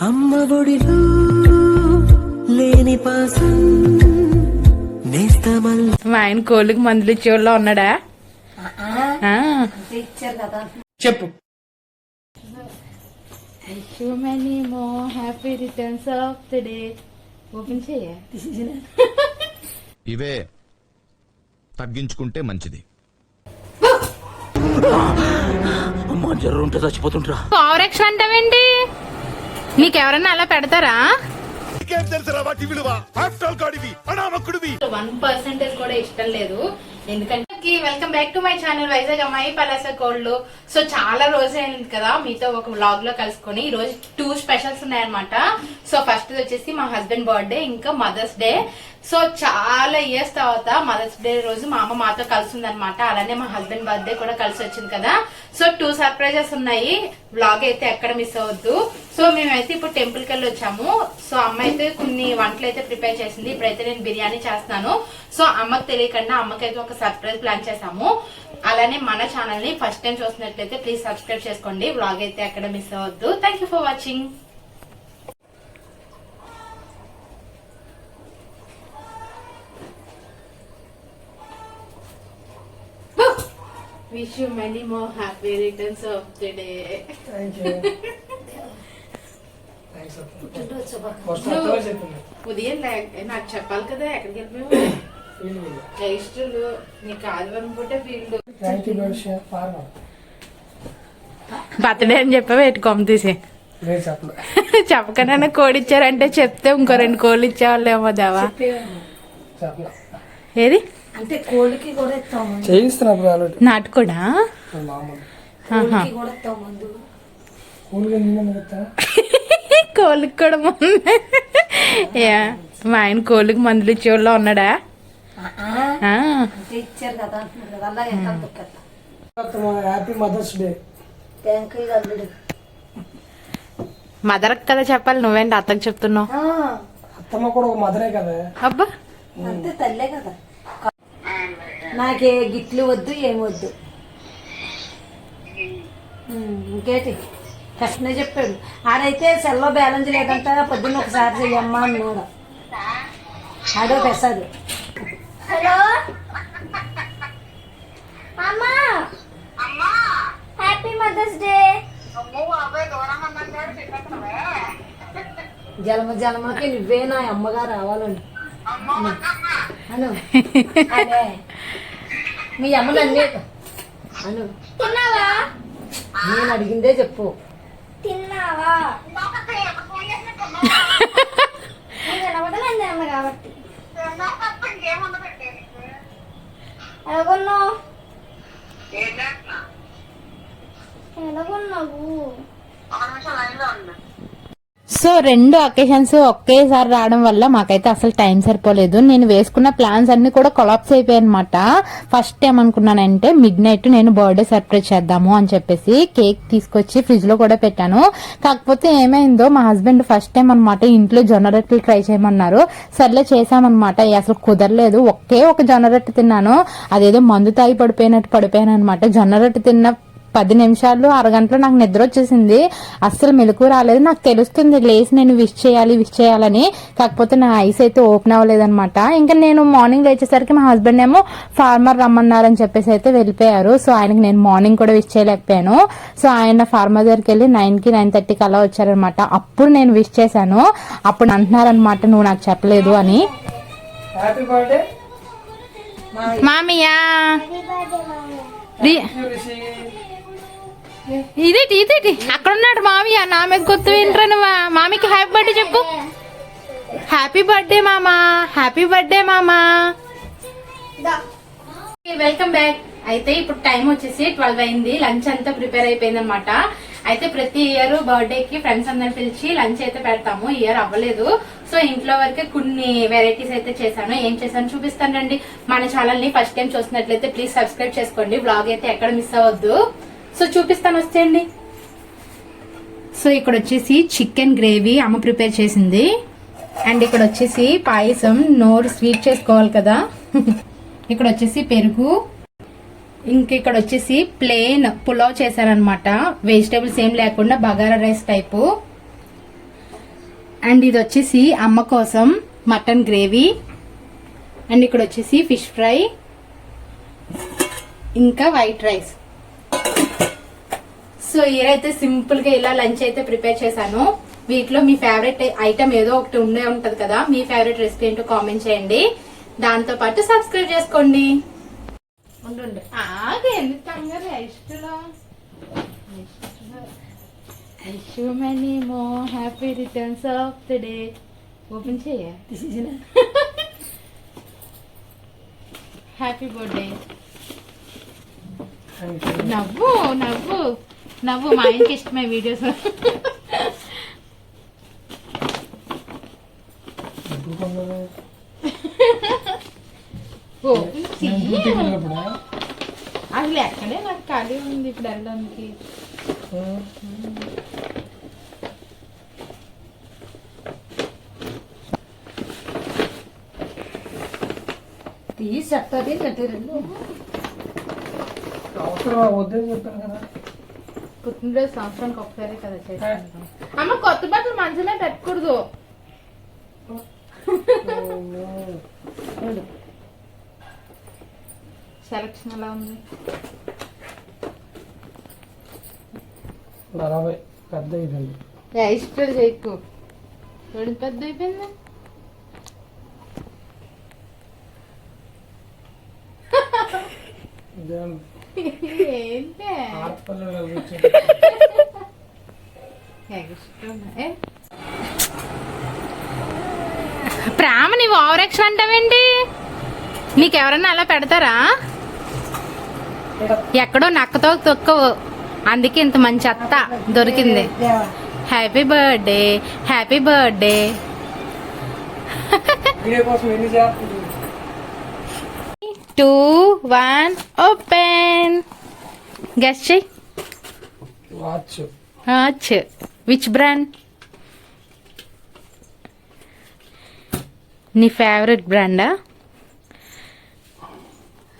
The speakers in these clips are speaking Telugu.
అమ్మ ఒడిలో లేని పాసం నేస్తమల్. మా ఆయన కోళ్ళకి మందులు ఇచ్చేవాళ్ళ ఉన్నాడా? చెప్పు. Happy returns of the day. Open చేయ. ఇవే తగ్గించుకుంటే మంచిది. అమ్మా జర్ర ఉంటే చచ్చిపోతుంటరా. పవర్ ఎక్షన్ అంటావేంటి? నీకెవరన్నా అలా పెడతారా? 1% కూడా ఇష్టం లేదు. ఎందుకంటే welcome back to my channel Vizag అమ్మాయి పలాస కోళ్ళు. సో చాలా రోజు అయింది కదా మీతో ఒక వ్లాగ్ లో కలుసుకొని. ఈ రోజు 2 స్పెషల్స్ ఉన్నాయన్నమాట. సో ఫస్ట్ వచ్చేసి మా హస్బెండ్ బర్త్డే, ఇంకా మదర్స్ డే. సో చాలా ఇయర్స్ తర్వాత మదర్స్ డే రోజు మా అమ్మ మాతో కలిసి ఉందన్నమాట. అలానే మా హస్బెండ్ బర్త్డే కూడా కలిసి వచ్చింది కదా. సో 2 సర్ప్రైజెస్ ఉన్నాయి. వ్లాగ్ అయితే ఎక్కడ మిస్ అవ్వద్దు. సో మేమైతే ఇప్పుడు టెంపుల్ కి వెళ్ళి వచ్చాము. సో అమ్మ అయితే కొన్ని వంటలు అయితే ప్రిపేర్ చేసింది. ఇప్పుడైతే నేను బిర్యానీ చేస్తున్నాను. సో అమ్మకి తెలియకుండా అమ్మకైతే ఒక సర్ప్రైజ్ ప్లాన్ చేసాము. అలానే మన ఛానల్ ని ఫస్ట్ టైం చూసినట్లయితే ప్లీజ్ సబ్స్క్రైబ్ చేసుకోండి. వ్లాగ్ అయితే ఎక్కడ మిస్ అవ్వద్దు. Thank you for watching. Wish you many more happy returns of the day. Thank you. Thanks. ఉదయం నాకు చెప్పాలి కదా ఎక్కడికి వెళ్ళిపోయావు. ఇష్టలు నీకు ఆదివారం పూటే ఫీల్డ్. బర్త్డే అని చెప్పావు ఎటు కొమ్మ తీసి చెప్పకనే కోడి ఇచ్చారంటే చెప్తే ఇంకో 2 కోళ్ళు ఇచ్చేవాళ్ళేమో దేవా. ఏది అంటే కోళ్ళకి కూడా ఇస్తాము. చేయిస్తున్నా నాటుకోడా? కోళ్ళకి కూడా మా ఆయన కోళ్ళకి మందులు ఇచ్చేవాళ్ళ ఉన్నాడా? ఇచ్చారు కదా. Happy mother's day. మదర్కి కదా చెప్పాలి, నువ్వేంటి అత్తకు చెప్తున్నావు? అత్తమ్మ కూడా ఒక మదరే కదా. అబ్బా అంతే తల్లే కదా. నాకే గిట్లు వద్దు ఏమొద్దు. ఇంకేటి కృష్ణ చెప్పాడు. ఆడైతే సెల్లో బ్యాలెన్స్ లేదంట, పొద్దున్న ఒకసారి చెయ్యమ్మా అన్నాడు. ఆడో పెసాడు. హలో అమ్మా, హ్యాపీ మదర్స్ డే. జలమకి నువ్వే నా అమ్మగా రావాలని అను. మీ అమ్మ నన్నే అను. తిన్నావా? నేను అడిగిందే చెప్పు. తిన్నావా? నిలబడలేదు అమ్మ కాబట్టి. ఎలాగున్నావు? సో 2 అకేషన్స్ ఒకేసారి రావడం వల్ల మాకైతే అసలు టైం సరిపోలేదు. నేను వేసుకున్న ప్లాన్స్ అన్ని కూడా కొలాప్స్ అయిపోయాయి అనమాట. ఫస్ట్ ఏమనుకున్నానంటే మిడ్ నైట్ నేను బర్త్డే సర్ప్రైజ్ చేద్దాము అని చెప్పేసి కేక్ తీసుకొచ్చి ఫ్రిడ్జ్ లో కూడా పెట్టాను. కాకపోతే ఏమైందో మా హస్బెండ్ ఫస్ట్ టైం అనమాట ఇంట్లో జొన్న రొట్టెలు ట్రై చేయమన్నారు. సర్లే చేసామన్నమాట. అసలు కుదరలేదు. ఒకే ఒక జొన్న రొట్టె తిన్నాను. అదేదో మందు తాగి పడిపోయాను అనమాట. జొన్న రొట్టె తిన్న 10 నిమిషాలు అరగంటలో నాకు నిద్ర వచ్చేసింది. అస్సలు మెలకు రాలేదు. నాకు తెలుస్తుంది లేచి నేను విష్ చేయాలని. కాకపోతే నా ఐస్ అయితే ఓపెన్ అవ్వలేదన్నమాట. ఇంకా నేను మార్నింగ్ లేచేసరికి మా హస్బెండ్ ఏమో ఫార్మర్ రమ్మన్నారని చెప్పేసి అయితే వెళ్ళిపోయారు. సో ఆయనకి నేను మార్నింగ్ కూడా విష్ చేయలేకపోయాను. సో ఆయన ఫార్మర్ దగ్గరికి వెళ్ళి 9కి 9:30కి అలా వచ్చారనమాట. అప్పుడు నేను విష్ చేశాను. అప్పుడు అంటున్నారనమాట నువ్వు నాకు చెప్పలేదు అని. మామియా ఇదేటి అక్కడ ఉన్నాడు మామయ్య. నా మీద కొత్త వింటరా నువ్వు? మామీకి హ్యాపీ బర్త్డే చెప్పు. హ్యాపీ బర్త్డే మామా, హ్యాపీ బర్త్డే మామా. Welcome back. అయితే ఇప్పుడు టైం వచ్చేసి 12 అయింది. లంచ్ అంతా ప్రిపేర్ అయిపోయింది అనమాట. అయితే ప్రతి ఇయర్ బర్త్డే కి ఫ్రెండ్స్ అందరిని పిలిచి లంచ్ అయితే పెడతాము. ఇయర్ అవ్వలేదు. సో ఇంట్లో వరకే కొన్ని వెరైటీస్ అయితే చేశాను. ఏం చేశాను చూపిస్తానండి. మన ఛానల్ ని ఫస్ట్ టైం చూసినట్లయితే ప్లీజ్ సబ్స్క్రైబ్ చేసుకోండి. బ్లాగ్ అయితే ఎక్కడ మిస్ అవ్వద్దు. సో చూపిస్తాను వచ్చేయండి. సో ఇక్కడ వచ్చేసి చికెన్ గ్రేవీ అమ్మ ప్రిపేర్ చేసింది. అండ్ ఇక్కడ వచ్చేసి పాయసం, నోరు స్వీట్ చేసుకోవాలి కదా. ఇక్కడ వచ్చేసి పెరుగు, ఇంక ఇక్కడ వచ్చేసి ప్లేన్ పులావ్ చేశారనమాట. వెజిటేబుల్స్ ఏం లేకుండా బగారా రైస్ టైపు. అండ్ ఇది వచ్చేసి అమ్మ కోసం మటన్ గ్రేవీ. అండ్ ఇక్కడ వచ్చేసి ఫిష్ ఫ్రై, ఇంకా వైట్ రైస్. సో ఈరైతే సింపుల్ గా ఇలా లంచ్ అయితే ప్రిపేర్ చేశాను. వీటిలో మీ ఫేవరెట్ ఐటమ్ ఏదో ఒకటి ఉండే ఉంటది కదా, మీ ఫేవరెట్ రెసిపీ ఏంటో కామెంట్ చేయండి. దాంతో పాటు సబ్స్క్రైబ్ చేసుకోండి. Happy returns of the day. Open చేయ. Happy birthday. నవ్వు నవ్వు నవ్వు, మా ఆయనకి ఇష్టమే వీడియోస్. అసలు ఎక్కడే నాకు ఖాళీ ఉంది ఇప్పుడు వెళ్ళడానికి. తీసి చెప్తాది కట్టారండి. అవసరం వద్దని చెప్పాను కదా. పుట్టినరోజు సంవత్సరానికి ఒకసారి కదా చేసుకుంటాం. అమ్మ కొత్త బట్టలు మంచమే పెట్టకూడదు. సెలక్షన్ ఎలా ఉంది? 40 పెద్ద అయిపోయింది. ఇష్టం చేయకు. చూడు పెద్ద అయిపోయింది. ఏంటి ప్రేమ, నీవు ఓవర్ యాక్షన్ అంటావేంటి? నీకెవరన్నా అలా పెడతారా? ఎక్కడో నక్కతో తొక్కవు, అందుకే ఇంత మంచి అత్త దొరికింది. Happy birthday, happy birthday. 2, 1 open. Guess చెయ్. వాచ్. Which brand? నీ ఫేవరెట్ బ్రాండా?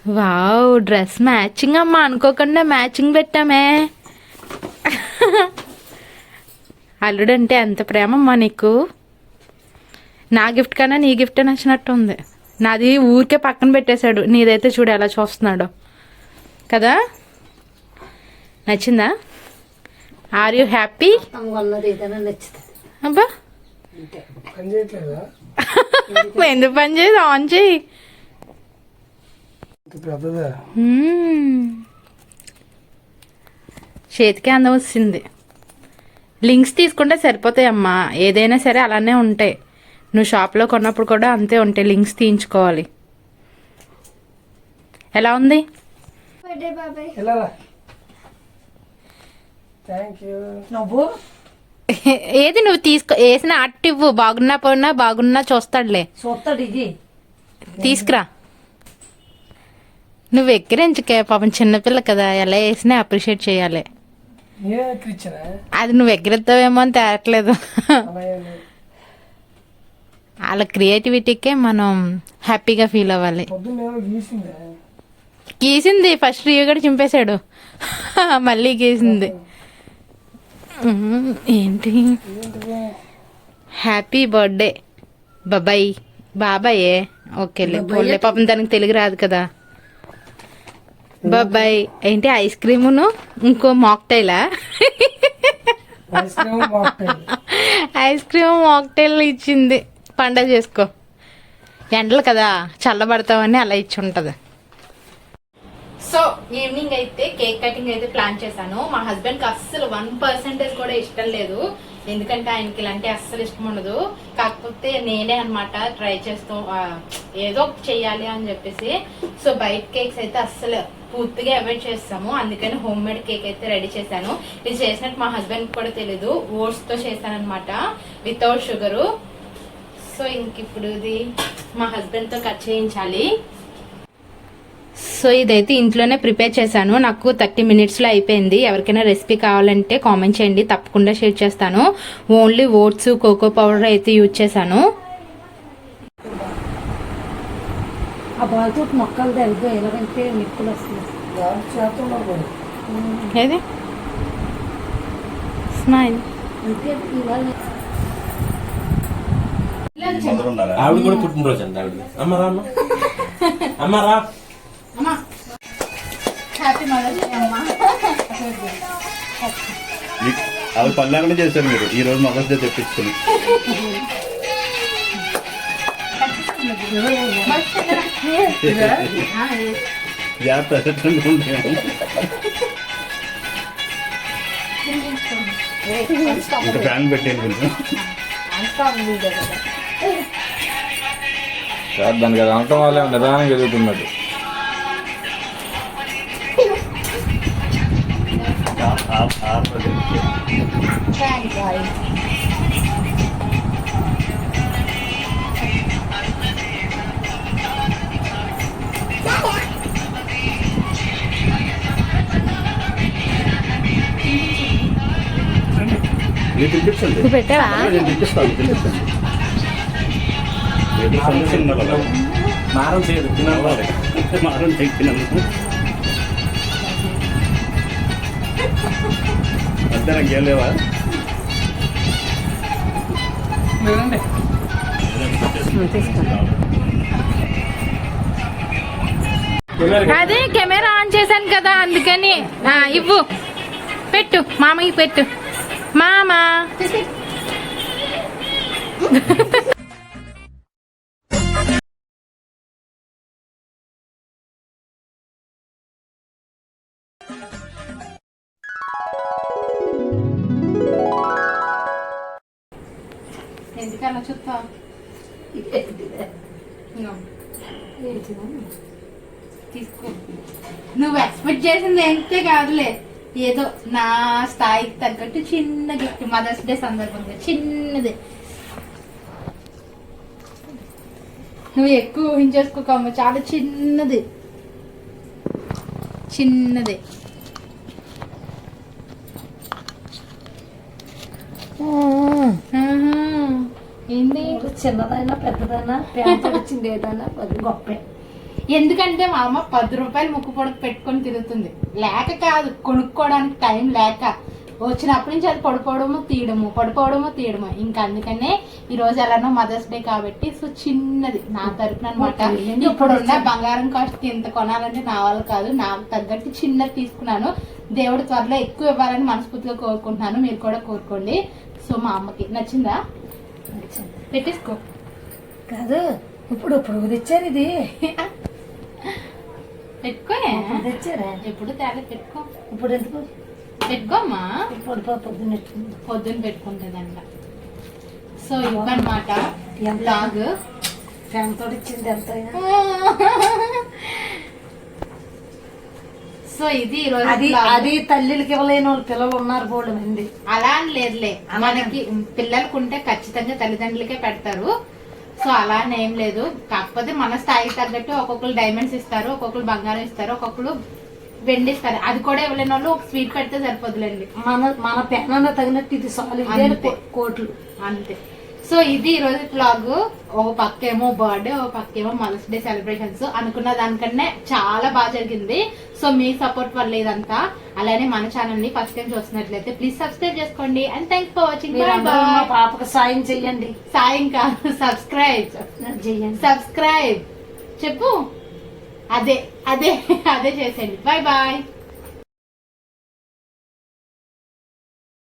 వావ్, డ్రెస్ మ్యాచింగ్ అమ్మా. అనుకోకుండా మ్యాచింగ్ పెట్టామే. అల్లుడంటే ఎంత ప్రేమమ్మా నీకు. నా గిఫ్ట్ కన్నా నీ గిఫ్ట్ నచ్చినట్టు ఉంది. నాది ఊరికే పక్కన పెట్టేశాడు, నీదైతే చూడు ఎలా చూస్తున్నాడు కదా. నచ్చిందా? Are you happy? ఏదైనా నచ్చుతుంది. అబ్బా ఎందుకు పని చేయదు? ఆన్ చేయి. చేతికి అందం వచ్చింది. లింక్స్ తీసుకుంటే సరిపోతాయమ్మా. ఏదైనా సరే అలానే ఉంటాయి. నువ్వు షాప్లో కొన్నప్పుడు కూడా అంతే ఉంటాయి. లింక్స్ తీయించుకోవాలి. ఎలా ఉంది? నువ్వు ఏది నువ్వు తీసుకో. వేసిన అట్టు ఇవ్వు. బాగున్నా పోయినా బాగున్నా చూస్తాడులే. చూస్తాడు. ఇది తీసుకురా. నువ్వు ఎక్కిరించుకే. పాపం చిన్నపిల్ల కదా, ఎలా వేసినా అప్రిషియేట్ చేయాలి. అది నువ్వు ఎగిరిద్దావేమో అని తేరట్లేదు. వాళ్ళ క్రియేటివిటీకే మనం హ్యాపీగా ఫీల్ అవ్వాలి. గీసింది ఫస్ట్ రియో కూడా చింపేశాడు. మళ్ళీ గీసింది. ఏంటి? హ్యాపీ బర్త్డే బాబాయ్. బాబాయే ఓకేలే పోలే. పాపం దానికి తెలుగు రాదు కదా. బాబాయ్ ఏంటి? ఐస్ క్రీమును ఇంకో మాక్టైలా? ఐస్ క్రీమ్ మాక్టైల్ ఇచ్చింది. పండగ చేసుకో. ఎండలు కదా, చల్లబడతామని అలా ఇచ్చి ఉంటది. సో ఈవినింగ్ అయితే కేక్ కటింగ్ అయితే ప్లాన్ చేశాను. మా హస్బెండ్ కి అస్సలు 1% కూడా ఇష్టం లేదు. ఎందుకంటే ఆయనకి ఇలాంటి అస్సలు ఇష్టం ఉండదు. కాకపోతే నేనే అనమాట ట్రై చేస్తూ ఏదో ఒకటి చెయ్యాలి అని చెప్పేసి. సో బయట కేక్స్ అయితే అస్సలు పూర్తిగా అవాయిడ్ చేస్తాము. అందుకని హోమ్ మేడ్ కేక్ అయితే రెడీ చేశాను. ఇది చేసినట్టు మా హస్బెండ్ కూడా తెలీదు. ఓట్స్ తో చేశాను అనమాట, వితౌట్ షుగరు. సో ఇంక ఇప్పుడు ఇది మా హస్బెండ్ తో కట్ చేయించాలి. సో ఇదైతే ఇంట్లోనే ప్రిపేర్ చేశాను. నాకు 30 minutesలో అయిపోయింది. ఎవరికైనా రెసిపీ కావాలంటే కామెంట్ చేయండి, తప్పకుండా షేర్ చేస్తాను. ఓన్లీ ఓట్స్, కోకో పౌడర్ అయితే యూజ్ చేశాను. ఆ బాల్తో మొక్కలు తెలుగు ఎలాగంటే నిప్పులు వస్తుంది. ఏది స్మైల్ అంటే ఇవాళ ఆవిడ కూడా పుట్టినరోజు అండి ఆవిడ. అమ్మ రా అమ్మ. అమ్మ రా. అమ్మా హ్యాపీ మదర్స్ డే అమ్మా. అవి పల్లెకుండా చేశారు మీరు ఈ రోజు మదర్స్ డే తెప్పించుకుని. జాగ్రత్త ఇంకా ఫ్యాన్ పెట్టేది కొంచెం. దానికి అది అనటం వల్ల నిదానం ఎదుగుతున్నట్టు. మీరు తినిపించండి. పెట్టావా? నేను తినిపిస్తాను. సందేశం ఉండాలి కదా. మారం చేయదు తినాలి. మారం చెక్కినందుకు అంతే నాకు గేలేవా. అదే కెమెరా ఆన్ చేశాను కదా అందుకని. ఇవ్వు పెట్టు మామయ్య పెట్టు మామా. ఎందుకన్నా చూస్తా తీసుకో. నువ్వు ఎక్స్పెక్ట్ చేసింది ఎంతే కాదులే, ఏదో నా స్థాయికి తగ్గట్టు చిన్న గిఫ్ట్ మదర్స్ డే సందర్భంగా చిన్నది. నువ్వు ఎక్కువ ఊహించేసుకోకమ్మ, చాలా చిన్నది చిన్నది. ఏంటి చిన్నదైనా పెద్దదైనా ప్యాంట్ వచ్చింది ఏదైనా అది గొప్పే. ఎందుకంటే మా అమ్మ 10 రూపాయలు ముక్కు పొడకు పెట్టుకొని తిరుగుతుంది. లేక కాదు, కొనుక్కోవడానికి టైం లేక. వచ్చినప్పటి నుంచి అది పడిపోవడము తీయడము. ఇంకా అందుకనే ఈ రోజు ఎలానో మదర్స్ డే కాబట్టి సో చిన్నది నా తరపున అనమాట. ఇప్పుడున్న బంగారం కాస్ట్ ఎంత కొనాలంటే నా వల్ల కాదు, నాకు తగ్గట్టు చిన్నది తీసుకున్నాను. దేవుడు త్వరలో ఎక్కువ ఇవ్వాలని మనస్ఫూర్తిగా కోరుకుంటున్నాను, మీరు కూడా కోరుకోండి. సో మా అమ్మకి నచ్చిందా? పెట్టేసుకో. కాదు ఇప్పుడు తెచ్చారు ఇది. పెట్టుకో. తెచ్చారా? ఎప్పుడు తేడా పెట్టుకో. ఇప్పుడు ఎందుకు పెట్టుకోమ్మా, పొద్దున్న పెట్టుకుంటుందంట. సో ఇవన్నమాట బ్లాగ్. ఫ్యాన్ తోటి ఇచ్చింది ఎంతైనా. సో ఇది ఈరోజు అది తల్లికి ఇవ్వలేని వాళ్ళు పిల్లలు ఉన్నారు బోర్డు మంది. అలా అని లేదులే, మనకి పిల్లలకు ఉంటే ఖచ్చితంగా తల్లిదండ్రులకే పెడతారు. సో అలా అని ఏం లేదు, కాకపోతే మన స్థాయికి తగ్గట్టు ఒక్కొక్కరు డైమండ్స్ ఇస్తారు, ఒక్కొక్కరు బంగారం ఇస్తారు, ఒక్కొక్కరు వెండి ఇస్తారు. అది కూడా ఇవ్వలేని వాళ్ళు ఒక స్వీట్ పెడితే సరిపోదులేండి. మన పెనాన్న తగినట్టు ఇది సాలిడ్ కోట్లు అంతే. సో ఇది ఈ రోజు బ్లాగ్. ఒక పక్కేమో బర్త్డే, ఒక పక్కేమో మదర్స్ డే సెలబ్రేషన్స్. అనుకున్న దానికన్నా చాలా బాగా జరిగింది. సో మీ సపోర్ట్ వల్ల ఇదంతా. అలానే మన ఛానల్ ని ఫస్ట్ టైం చూస్తున్నట్లయితే ప్లీజ్ సబ్స్క్రైబ్ చేసుకోండి. And thanks for watching. పాపకు సాయం చెయ్యండి. సాయం కాదు, సబ్స్క్రైబ్ చెప్పు. అదే చేసేయండి. Bye bye.